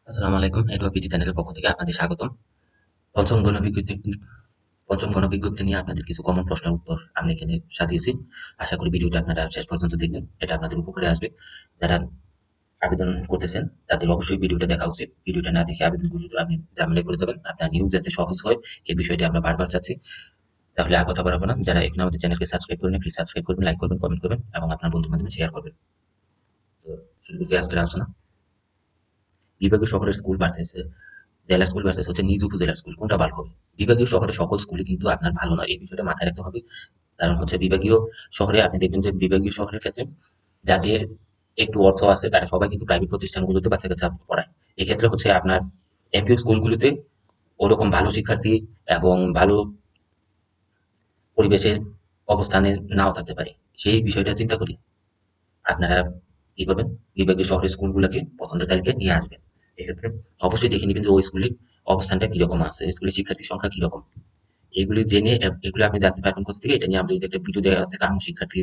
আসসালামু আলাইকুম। এডুয়া পিটি চ্যানেলের পক্ষ থেকে আপনাদের স্বাগতম। পঞ্চম গণবিজ্ঞপ্তি পঞ্চম গণবিজ্ঞপ্তি নিয়ে আপনাদের কিছু কমন প্রশ্নের উত্তর আমি এখানে সাজিয়েছি। আশা করি ভিডিওটা আপনারা শেষ পর্যন্ত দেখবেন। এটা আপনাদের উপকারে আসবে। যারা আবেদন করতেছেন তাদের অবশ্যই ভিডিওটা দেখা উচিত। ভিডিওটা না দেখে আবেদনগুলো আপনি ঝামেলায় পড়ে যাবেন। আপনার নিয়োগ যাতে সহজ হয় এই বিষয়টি আমরা বারবার চাচ্ছি। তাহলে আর কথা বাড়াবো না। যারা এখনো আমাদের চ্যানেলকে সাবস্ক্রাইব করেনি প্লিজ সাবস্ক্রাইব করবেন, লাইক করবেন, কমেন্ট করবেন এবং আপনার বন্ধু-বান্ধবদের শেয়ার করবেন। তো শুরু করছি আজকের আলোচনা। বিভাগীয় শহরের স্কুল ভার্সেস জেলা স্কুল ভার্সেস হচ্ছে নিজ উপজেলার স্কুল কোনটা ভালো হবে? বিভাগীয় শহরে সকল স্কুলই কিন্তু আপনার ভালো নয়, এই বিষয়টা মাথায় রাখতে হবে। কারণ হচ্ছে বিভাগীয় শহরে আপনি দেখবেন যে বিভাগীয় শহরের ক্ষেত্রে যাদের একটু অর্থ আছে তারা সবাই কিন্তু প্রাইভেট প্রতিষ্ঠানগুলোতে বাচ্চা কাচ্চা পড়ায়। এক্ষেত্রে হচ্ছে আপনার এমপিও স্কুলগুলোতে ওরকম ভালো শিক্ষার্থী এবং ভালো পরিবেশের অবস্থানে নাও থাকতে পারে। সেই বিষয়টা চিন্তা করি আপনারা কি করবেন, বিভাগীয় শহরের স্কুলগুলোকে পছন্দের তালিকায় নিয়ে আসবেন। এক্ষেত্রে অবশ্যই দেখে নিবেন যে ওই স্কুলের অবস্থানটা কিরকম আছে, স্কুলের শিক্ষার্থীর সংখ্যা কিরকম। এগুলি জেনে এগুলো আপনি জানতে পারবেন কোথা থেকে, এটা নিয়ে আমাদের যে একটা ভিডিও দেওয়া আছে কাম শিক্ষার্থী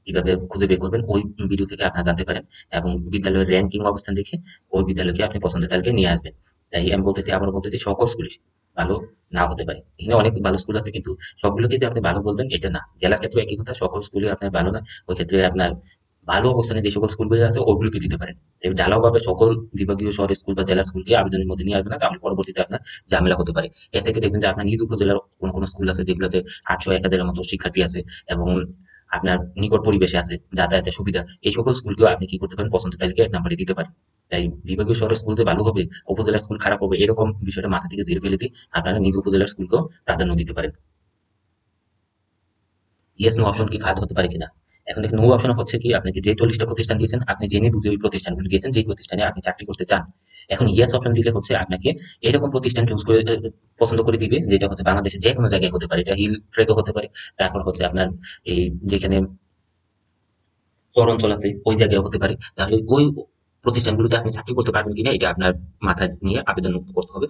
কিভাবে খুঁজে বের করবেন, ওই ভিডিও থেকে আপনারা জানতে পারেন। এবং বিদ্যালয়ের র্যাঙ্কিং অবস্থান দেখে ওই বিদ্যালয়কে আপনি পছন্দের তালিকায় নিয়ে আসবেন। তাই আমি বলতেছি, আবারও বলতেছি, সকল স্কুলই ভালো না হতে পারে। এখানে অনেক ভালো স্কুল আছে কিন্তু সবগুলোকে যে আপনি ভালো বলবেন এটা না। জেলা ক্ষেত্রে একই কথা, সকল স্কুলই আপনার ভালো না। ওই ক্ষেত্রে আপনার ভালো অবস্থানে যে সকল স্কুলগুলো আছে ওগুলোকে দিতে পারেন। এই ঢালাওভাবে সকল বিভাগীয় শহরের স্কুল বা জেলার স্কুলকে আবেদনের মধ্যে নিয়ে আসবেন না, তাহলে পরবর্তীতে আপনার ঝামেলা হতে পারে। এর থেকে দেখবেন যে আপনার নিজ উপজেলার কোনো কোনো স্কুল আছে যেগুলোতে 800-1000-এর মতো শিক্ষার্থী আছে এবং আপনার নিকট পরিবেশে আছে, যাতায়াতের সুবিধা, এই সকল স্কুলকেও আপনি কি করতে পারেন, পছন্দের তালিকায় 1 নম্বরে দিতে পারেন। তাই বিভাগীয় শহরের স্কুল যে ভালো হবে, উপজেলার স্কুল খারাপ হবে, এরকম বিষয়টা মাথা থেকে ঝেড়ে ফেলে দিয়ে আপনারা নিজ উপজেলার স্কুলকেও প্রাধান্য দিতে পারেন। ইয়েস নো অপশন কি ফাঁদ হতে পারে কিনা? এখন দেখুন, নো অপশন হচ্ছে কি, আপনাকে যে 40টা প্রতিষ্ঠান দিয়েছেন আপনি জেনে বুঝে ওই প্রতিষ্ঠানগুলো গিয়েছেন যেই প্রতিষ্ঠানে আপনি চাকরি করতে চান। এখন ইয়েস অপশন দিলে হচ্ছে আপনাকে এরকম প্রতিষ্ঠান চুজ করে পছন্দ করে দিবে যেটা হচ্ছে বাংলাদেশের যে কোনো জায়গায় হতে পারে, এটা হিল ট্রেকও হতে পারে, তারপর হচ্ছে আপনার এই যেখানে চর অঞ্চল আছে ওই জায়গায় হতে পারে। তাহলে ওই প্রতিষ্ঠানগুলোতে আপনি চাকরি করতে পারবেন কিনা এটা আপনার মাথায় নিয়ে আবেদন করতে হবে।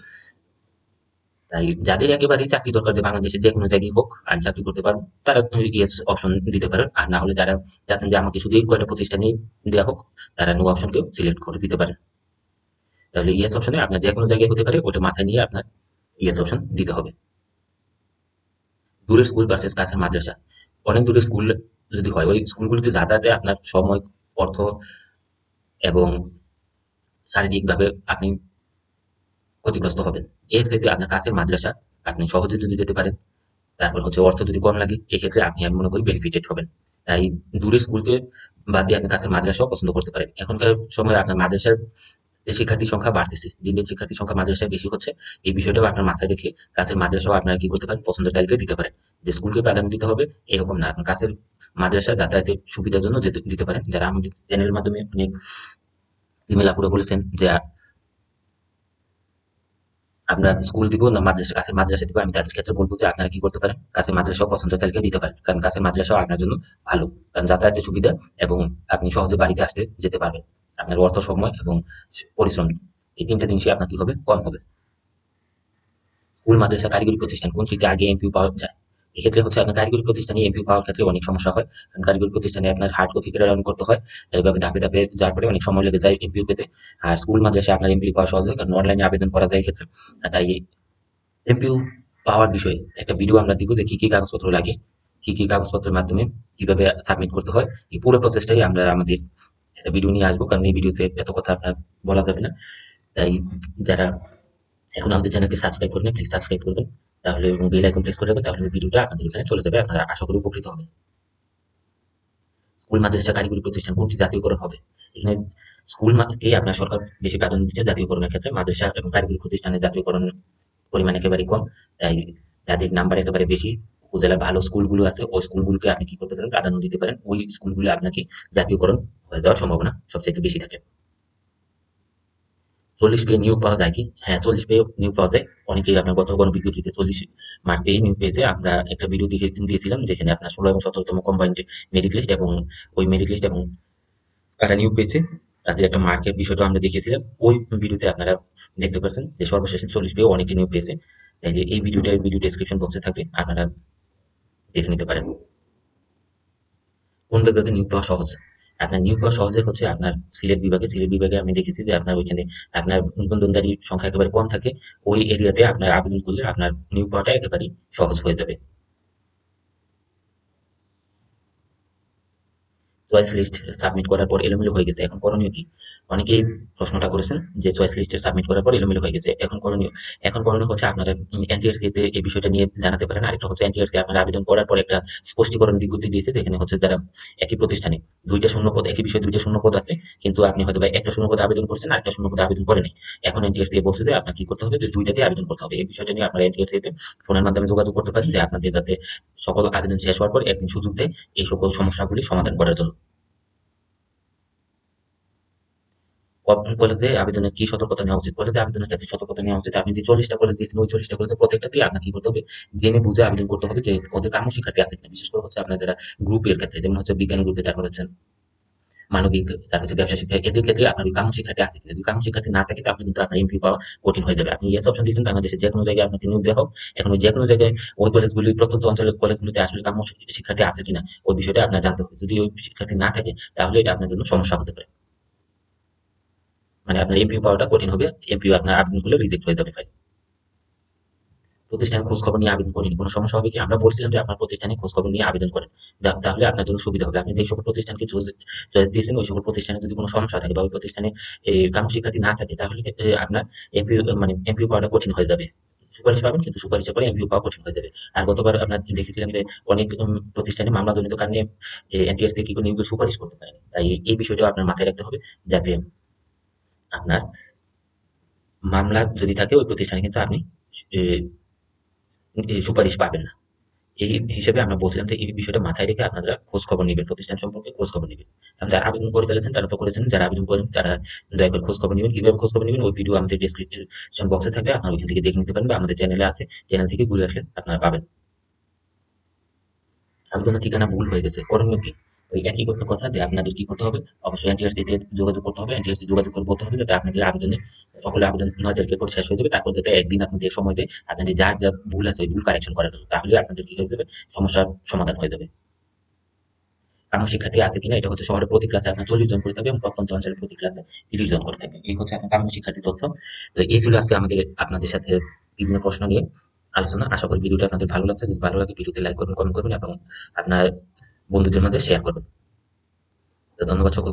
তাই যাদের একেবারেই চাকরি দরকার, যে বাংলাদেশে যে কোনো জায়গায় হোক আর চাকরি করতে পারবো, তারা ইয়েস অপশন দিতে পারেন। আর না হলে যারা চাচ্ছেন যে আমাকে শুধু এই কয়টা প্রতিষ্ঠানে দেওয়া হোক, তারা নো অপশনকেও সিলেক্ট করে দিতে পারেন। তাহলে ইয়েস অপশনে আপনার যে কোনো জায়গায় হতে পারে ওটা মাথায় নিয়ে আপনার ইয়েস অপশন দিতে হবে। দূরের স্কুল ভার্সেস কাছের মাদ্রাসা। অনেক দূরের স্কুল যদি হয়, ওই স্কুলগুলোতে যাতায়াতে আপনার সময়, অর্থ এবং শারীরিকভাবে আপনি ক্ষতিগ্রস্ত হবেন। এর চাইতে আপনার কাছের মাদ্রাসা আপনি সহজে যদি যেতে পারেন, তারপর হচ্ছে অর্থ যদি কম লাগে, এক্ষেত্রে আপনি, আমি মনে করি, বেনিফিটেড হবেন। তাই দূরের স্কুলকে বাদ দিয়ে আপনি কাছের মাদ্রাসাও পছন্দ করতে পারেন। এখনকার সময় আপনার মাদ্রাসার যে শিক্ষার্থীর সংখ্যা বাড়তেছে, দিন দিন শিক্ষার্থীর সংখ্যা মাদ্রাসায় বেশি হচ্ছে। এই বিষয়টাও আপনার মাথায় রেখে কাছের মাদ্রাসাও আপনারা কি করতে পারেন, পছন্দের তালিকায় দিতে পারেন। যে স্কুলকে প্রাধান্য দিতে হবে এরকম না, আপনার কাছের মাদ্রাসা যাতায়াতের সুবিধার জন্য দিতে পারেন। যারা আমাদের চ্যানেলের মাধ্যমে অনেক ইমেল আপুরা বলেছেন যে আমরা স্কুল দিব না মাদ্রাসা, কাছে মাদ্রাসা দিব, আমি তাদের ক্ষেত্রে বলবো যে আপনারা কি করতে পারেন, কাছে মাদ্রাসাও পছন্দের তালিকায় দিতে পারেন। কারণ কাছে মাদ্রাসাও আপনার জন্য ভালো, কারণ যাতায়াতের সুবিধা এবং আপনি সহজে বাড়িতে আসতে যেতে পারবেন। আপনার অর্থ, সময় এবং পরিশ্রম, এই তিনটা জিনিসই আপনার কি হবে, কম হবে। স্কুল, মাদ্রাসা, কারিগরি প্রতিষ্ঠান কোনটিতে আগে এমপিও পাওয়া যায়? এক্ষেত্রে হচ্ছে আপনার কারিগরি প্রতিষ্ঠানে এমপিও পাওয়ার ক্ষেত্রে অনেক সমস্যা হয়। কারণ কারিগরি প্রতিষ্ঠানে আপনার হার্ড কপি প্রেরণ করতে হয়, এইভাবে ধাপে ধাপে যাওয়ার পরে অনেক সময় লেগে যায় এমপিও পেতে। আর স্কুল, মাদ্রাসা আপনার এমপিও পাওয়া সহজ হয়, কারণ অনলাইনে আবেদন করা যায় এক্ষেত্রে। তাই এমপিও পাওয়ার বিষয়ে একটা ভিডিও আমরা দিব, যে কি কি কাগজপত্র লাগে, কি কি কাগজপত্রের মাধ্যমে কিভাবে সাবমিট করতে হয়, এই পুরো প্রসেসটাই আমরা আমাদের একটা ভিডিও নিয়ে আসবো। কারণ এই ভিডিওতে এত কথা আপনার বলা যাবে না। তাই যারা এখন আমাদের চ্যানেলকে সাবস্ক্রাইব করেন প্লিজ সাবস্ক্রাইব করবেন, তাহলে বেল আইকন প্রেস করে দেবেন, তাহলে ভিডিওটা আপনাদের এখানে চলে যাবে, আপনারা আশা করি উপকৃত হবেন। স্কুল, মাদ্রাসা, কারিগরি প্রতিষ্ঠান কোনটি জাতীয়করণ হবে? এখানে স্কুলকে আপনার সরকার বেশি প্রাধান্য দিচ্ছে জাতীয়করণের ক্ষেত্রে, মাদ্রাসা এবং কারিগরি প্রতিষ্ঠানের জাতীয়করণ পরিমাণ একেবারেই কম। তাই যাদের নাম্বার একেবারে বেশি, উপজেলা ভালো স্কুলগুলো আছে, ওই স্কুলগুলোকে আপনি কি করতে পারেন, প্রাধান্য দিতে পারেন। ওই স্কুলগুলো আপনাকে জাতীয়করণ হয়ে যাওয়ার সম্ভাবনা সবচেয়ে বেশি থাকে। 40 পেয়ে নিয়োগ পাওয়া যায় কি? হ্যাঁ, 40 পেয়ে নিয়োগ পাওয়া যায়। অনেকেই আপনার গত গণবিজ্ঞপ্তিতে 40 মার্ক পেয়ে নিয়োগ পেয়েছে। আমরা একটা ভিডিও দিয়েছিলাম যেখানে আপনার 16 এবং 17তম কম্বাইন্ড মেরিট লিস্ট এবং ওই মেরিট লিস্ট এবং কারা নিয়োগ পেয়েছে তাদের একটা মার্কের বিষয়টা আমরা দেখিয়েছিলাম। ওই ভিডিওতে আপনারা দেখতে পাচ্ছেন যে সর্বশেষে 40 পেয়ে অনেকে নিয়োগ পেয়েছে। তাই যে এই ভিডিও ডেসক্রিপশন বক্সে থাকবে, আপনারা দেখে নিতে পারেন। কোন বিভাগে নিয়োগ পাওয়া সহজ? আপনার নিয়োগ পাওয়া সহজে হচ্ছে আপনার সিলেট বিভাগে আমি দেখেছি যে আপনার ওইখানে আপনার নিবন্ধনকারীর সংখ্যা একেবারে কম থাকে। ওই এরিয়াতে আপনার আবেদন করলে আপনার নিয়োগ পাওয়াটা একেবারেই সহজ হয়ে যাবে। চয়েস লিস্ট সাবমিট করার পর এলোমেলো হয়ে গেছে, এখন করণীয় কি? অনেকেই প্রশ্নটা করেছেন যে চয়েস লিস্টে সাবমিট করার পর এলোমেলো হয়ে গেছে, এখন করণীয় হচ্ছে আপনারা এনটিআরসি তে এই বিষয়টা নিয়ে জানাতে পারেন। আরেকটা হচ্ছে এনটিআরসি আপনারা আবেদন করার পর একটা স্পষ্টীকরণ বিজ্ঞপ্তি দিয়েছে, যেখানে হচ্ছে যারা একই প্রতিষ্ঠানে দুইটা শূন্যপদ, একই বিষয়ে দুইটা শূন্যপদ আছে, কিন্তু আপনি হয়তো বা একটা শূন্যপদে আবেদন করছেন আর একটা শূন্যপদে আবেদন করেন নাই। এখন এনটিআরসি বলছে যে আপনার কি করতে হবে, যে দুইটাতে আবেদন করতে হবে। এই বিষয়টা নিয়ে আপনারা এনটিআরসি তে ফোনের মাধ্যমে যোগাযোগ করতে পারেন, যে আপনাদের যাতে সকল আবেদন শেষ হওয়ার পর একদিন সুযোগ দেয় এই সকল সমস্যাগুলি সমাধান করার জন্য। কলেজে আবেদনের কি সতর্কতা নেওয়া উচিত? কলেজে আবেদনের ক্ষেত্রে সতর্কতা নেওয়া উচিত, আপনি যে 40টা কলেজ দিয়েছেন ওই 40টা কলেজের প্রত্যেকটাতেই আপনার কি করতে হবে, জেনে বুঝে আবেদন করতে হবে যে ওদের কাম্য শিক্ষার্থী আছে কিনা। বিশেষ করে হচ্ছে আপনার যারা গ্রুপের ক্ষেত্রে, যেমন হচ্ছে বিজ্ঞান গ্রুপে, তারপর হচ্ছে মানবিক, তারপর হচ্ছে ব্যবসা শিক্ষা, এদের ক্ষেত্রে আপনার ওই কাম্য শিক্ষার্থী আছে কিনা। যদি কাম্য শিক্ষার্থী না থাকে তাহলে কিন্তু আপনার এমপি পাওয়া কঠিন হয়ে যাবে। আপনি ইয়েস অপশন দিয়েছেন, বাংলাদেশের যে কোনো জায়গায় আপনাকে নিয়োগ দেওয়া হোক, এখন ওই যে কোনো জায়গায় ওই কলেজগুলি, প্রত্যন্ত অঞ্চলের কলেজগুলিতে আসলে কাম্য শিক্ষার্থী আছে কিনা ওই বিষয়টা আপনার জানতে হবে। যদি ওই শিক্ষার্থী না থাকে তাহলে এটা আপনার জন্য সমস্যা হতে পারে, মানে আপনার এমপিও পাওয়াটা কঠিন হবে, এমপিও আপনার আবেদন করলে রিজেক্ট হয়ে যাবে ফাইল। প্রতিষ্ঠানের খোঁজ খবর নিয়ে আবেদন করেন, কোনো সমস্যা হবে কি? আমরা বলছিলাম যে আপনার প্রতিষ্ঠানে খোঁজ খবর নিয়ে আবেদন করেন, তাহলে আপনার জন্য সুবিধা হবে। আপনি যে সকল প্রতিষ্ঠানকে চয়েস দিয়েছেন ওই সকল প্রতিষ্ঠানে যদি কোনো সমস্যা থাকে বা ওই প্রতিষ্ঠানে কাম শিক্ষার্থী না থাকে, তাহলে আপনার এমপিও মানে এমপিও পাওয়াটা কঠিন হয়ে যাবে। সুপারিশ পাবেন কিন্তু সুপারিশের পরে এমপিও পাওয়া কঠিন হয়ে যাবে। আর গতবার আপনার দেখেছিলাম যে অনেক প্রতিষ্ঠানে মামলাজনিত কারণে এনটিআরসি কি করে নিয়োগের সুপারিশ করতে পারেনি। তাই এই বিষয়টাও আপনার মাথায় রাখতে হবে, যাতে আপনার মামলা যদি থাকে ওই প্রতিষ্ঠানে কিন্তু আপনি সুপারিশ পাবেন না। এই হিসেবে আমরা বলছিলাম যে এই বিষয়টা মাথায় রেখে আপনারা খোঁজ খবর নিবেন, প্রতিষ্ঠান সম্পর্কে খোঁজ খবর নিবেন। এবং যারা আবেদন করে ফেলেছেন তারা তো করেছেন, যারা আবেদন করেন তারা দয়া করে খোঁজ খবর নিবেন। কিভাবে খোঁজ খবর নিবেন ওই ভিডিও আমাদের ডেসক্রিপশন বক্সে থাকবে, আপনারা ওইখান থেকে দেখে নিতে পারেন, বা আমাদের চ্যানেলে আছে, চ্যানেল থেকে ঘুরে আসলে আপনারা পাবেন। আবেদনের ঠিকানা ভুল হয়ে গেছে, করণীয় কি? ওই একই কথা, যে আপনাদের কি করতে হবে, অবশ্যই এনটিআরসি তে যোগাযোগ করতে হবে। এনটিআরসি যোগাযোগ করে বলতে হবে যাতে আপনাদের আবেদনে সকলে আবেদন 9 তারিখের পর শেষ হয়ে যাবে, তারপর যাতে একদিন আপনাদের সময় দেয় আপনাদের যার যা ভুল আছে ওই ভুল কারেকশন করার জন্য। তাহলে আপনাদের কি হয়ে যাবে, সমস্যার সমাধান হয়ে যাবে। কারণ শিক্ষার্থী আছে কিনা এটা হচ্ছে শহরের প্রতি ক্লাসে আপনার 40 জন করে থাকবে এবং প্রত্যন্ত অঞ্চলের প্রতি ক্লাসে 30 জন করে থাকবে। এই হচ্ছে আপনার কাম্য শিক্ষার্থী তথ্য। তো এই ছিল আজকে আমাদের আপনাদের সাথে বিভিন্ন প্রশ্ন নিয়ে আলোচনা। আশা করি ভিডিওটা আপনাদের ভালো লাগছে। যদি ভালো লাগে ভিডিওতে লাইক করবেন, কমেন্ট করবেন এবং আপনার বন্ধুদের মাঝে শেয়ার করবেন। তো ধন্যবাদ সকলকে।